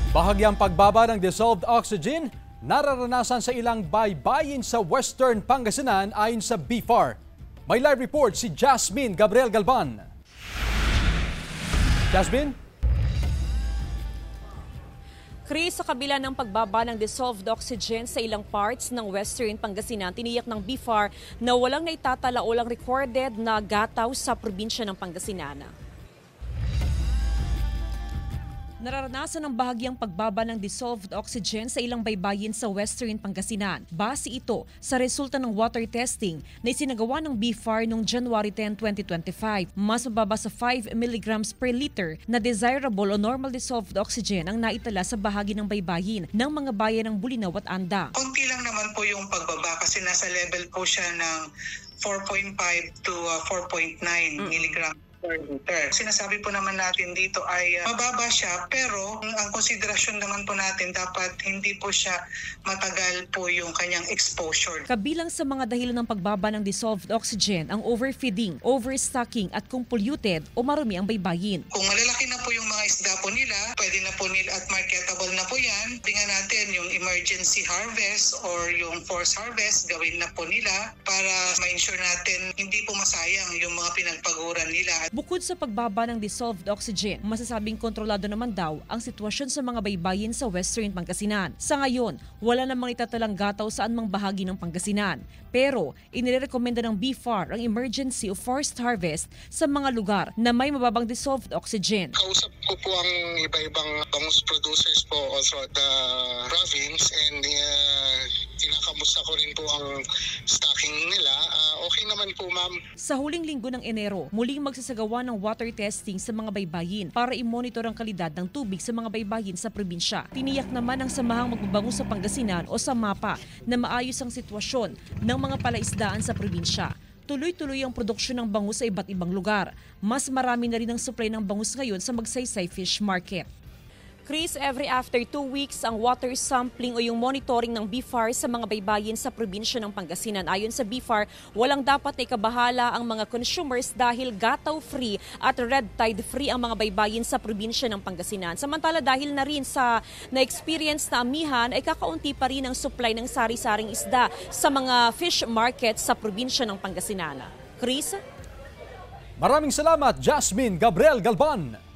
Bahagyang pagbaba ng dissolved oxygen nararanasan sa ilang baybayin sa Western Pangasinan ayon sa BFAR. May live report si Jasmine Gabriel Galban. Jasmine? Chris, sa kabila ng pagbaba ng dissolved oxygen sa ilang parts ng Western Pangasinan, tiniyak ng BFAR na walang naitatala o lang recorded na gataw sa probinsya ng Pangasinan. Nararanasan ang bahagyang pagbaba ng dissolved oxygen sa ilang baybayin sa Western Pangasinan. Base ito sa resulta ng water testing na isinagawa ng BFAR noong January 10, 2025. Mas mababa sa 5 mg per liter na desirable o normal dissolved oxygen ang naitala sa bahagi ng baybayin ng mga bayan ng Bulinaw at Anda. Konti lang naman po yung pagbaba kasi nasa level po siya ng 4.5 to 4.9 mg per liter. Sinasabi po naman natin dito ay mababa siya, pero ang konsiderasyon naman po natin dapat hindi po siya matagal po yung kanyang exposure. Kabilang sa mga dahilan ng pagbaba ng dissolved oxygen ang overfeeding, overstocking at kung polluted o marumi ang baybayin. Kung malalaki na po yung mga isda po nila, pwede na po nila at marketable na po yan. Tingnan natin yung emergency harvest or yung forced harvest, gawin na po nila para ma-ensure natin hindi po masayang yung mga pinagpaguran nila. Bukod sa pagbaba ng dissolved oxygen, masasabing kontrolado naman daw ang sitwasyon sa mga baybayin sa Western Pangasinan. Sa ngayon, wala namang itatalang gataw saan mang bahagi ng Pangasinan. Pero, inirekomenda ng BFAR ang emergency o forced harvest sa mga lugar na may mababang dissolved oxygen. Kausap ko po ang iba-ibang bangus producers po also at the province and kinakamusta ko rin po ang stocking nila. Okay naman po, ma'am. Sa huling linggo ng Enero, muling magsasagawa ng water testing sa mga baybayin para i-monitor ang kalidad ng tubig sa mga baybayin sa probinsya. Tiniyak naman ng Samahang Magbabangus sa Pangasinan o sa MAPA na maayos ang sitwasyon ng mga palaisdaan sa probinsya. Tuloy-tuloy ang produksyon ng bangus sa iba't ibang lugar. Mas marami na rin ang supply ng bangus ngayon sa Magsaysay Fish Market. Chris, every after 2 weeks ang water sampling o yung monitoring ng BFAR sa mga baybayin sa probinsya ng Pangasinan. Ayon sa BFAR, walang dapat na ikabahala ang mga consumers dahil gataw-free at red tide-free ang mga baybayin sa probinsya ng Pangasinan. Samantala dahil na rin sa na-experience na amihan ay kakaunti pa rin ang supply ng sari-saring isda sa mga fish market sa probinsya ng Pangasinan. Chris? Maraming salamat, Jasmine Gabriel Galban.